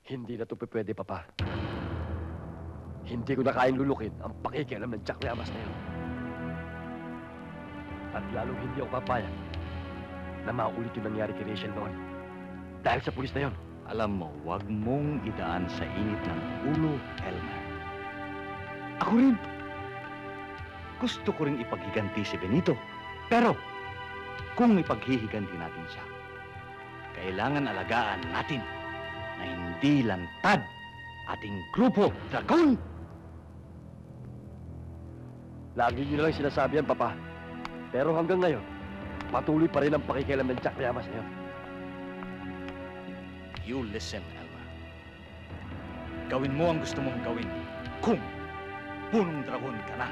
Hindi na ito pwede, Papa. Hindi ko na kayang lulukin ang pakikialam ng Jack Llamas na yun. At lalong hindi ako papayag na maulit yung nangyari kay Rachel noon. Dahil sa pulis na yun. Alam mo, huwag mong idaan sa init ng ulo, Elmer. Ako rin. Gusto ko rin ipaghiganti si Benito. Pero, kung ipaghihiganti natin siya, kailangan alagaan natin na hindi lantad ating grupo, Dragon! Lagi niyo lang sinasabi yan, Papa. Pero hanggang ngayon, patuloy pa rin ang pakikialam ng Jack Llamas na yun. You listen, Elmer. Gawin mo ang gusto mong gawin kung punong dragon ka na.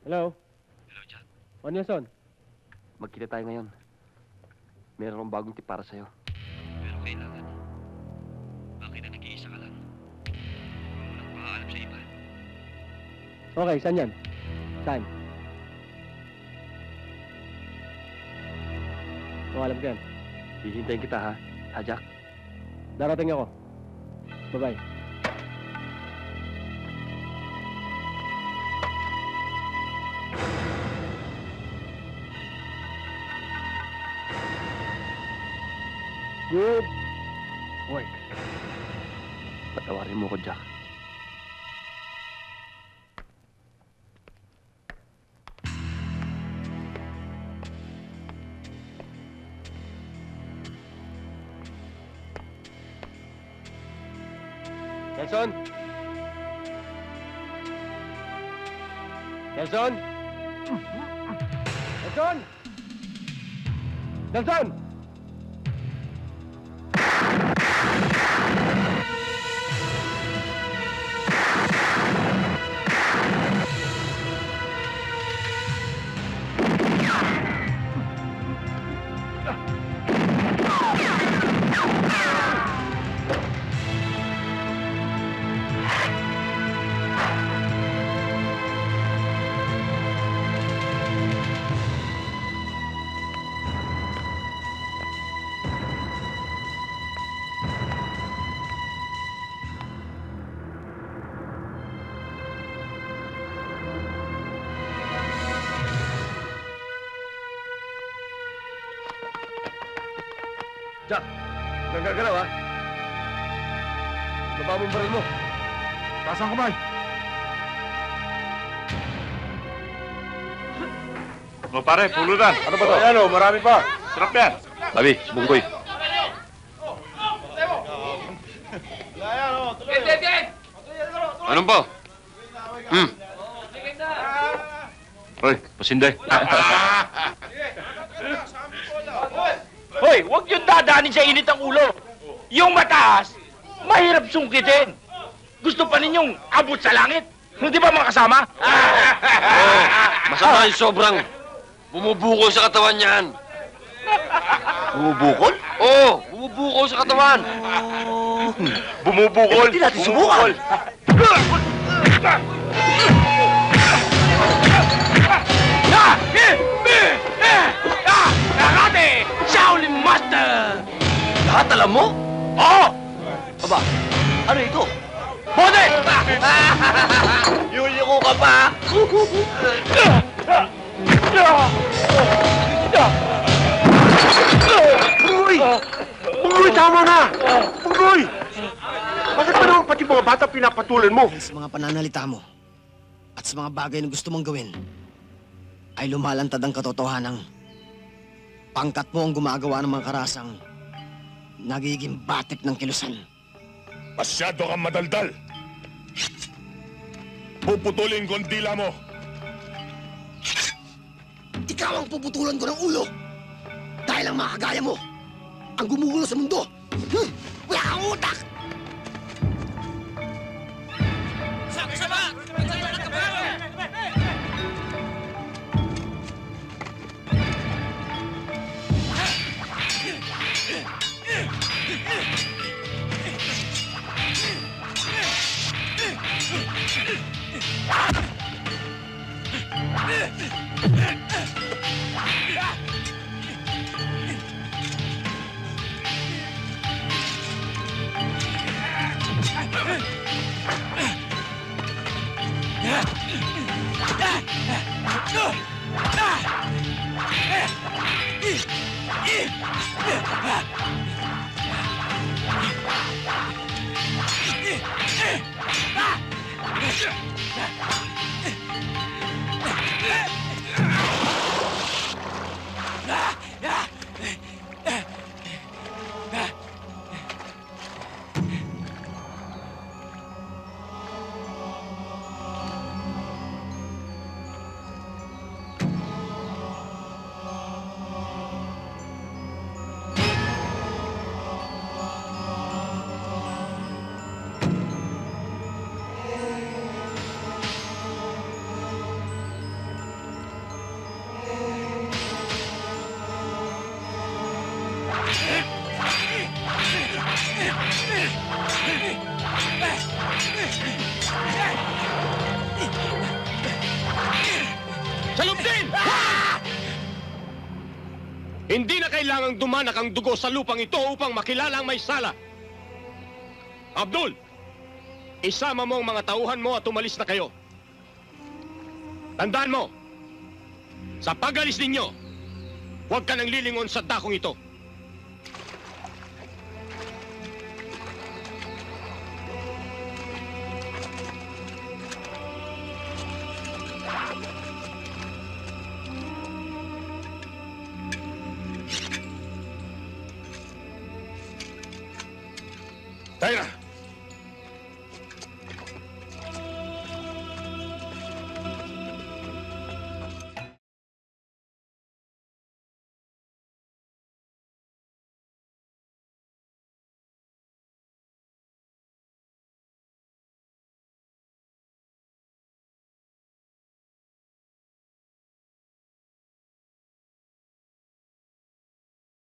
Hello? Hello, Jack. Ano yun, Son? Magkita tayo ngayon. Meron akong bagong tip para sa'yo. Pero kailangan. Bakit na nag-iisa ka lang? Huwag mo nang paalam sa iba. Okay, saan yan? Saan? Kung alam ko yan. Hihintayin kita, ha? Ha, Jack? Darating ako. Bye-bye. Good work. Patawarin mo ko, Jack. Nelson? Nelson? Nelson? Nelson! Jack, nagagalaw, ha? Baba mo yung baril mo. Taas ang kamay! O pare, pulutan. Ano ba to? Ayan o, marami pa. Sarap yan. Labi, bungkoy. Anong po? Hoy, pasinday. Hoy, huwag yung dadanin sa init ang ulo. Yung mataas, mahirap sungkitin. Gusto pa ninyong abot sa langit. Hindi ba mga kasama? Masama yung sobrang bumubukol sa katawan niyan. Bumubukol? Oo, bumubukol sa katawan. Bumubukol? Hindi natin subukan. Karate! Shaolin Master! Lahat alam mo? Oo! Aba, ano ito? Bote! Yuliko ka pa? Punggoy! Punggoy, tama na! Punggoy! Bakit pa naman pati mga bata pinapatulan mo? Dahil sa mga pananalita mo at sa mga bagay na gusto mong gawin, ay lumalantad ang katotohanang pangkat mo ang gumagawa ng mga karasang nagiging batik ng kilusan. Masyado kang madaldal. Puputulin ko ang dila mo. Ikaw ang puputulan ko ng ulo dahil ang mga kagaya mo ang gumugulo sa mundo. Wala kang utak! Salub din! Hindi na kailangang dumanak ang dugo sa lupang ito upang makilala ang may sala. Abdul, isama mo ang mga tauhan mo at umalis na kayo. Tandaan mo, sa pag-alis ninyo, huwag ka nang lilingon sa dakong ito. Tayo na!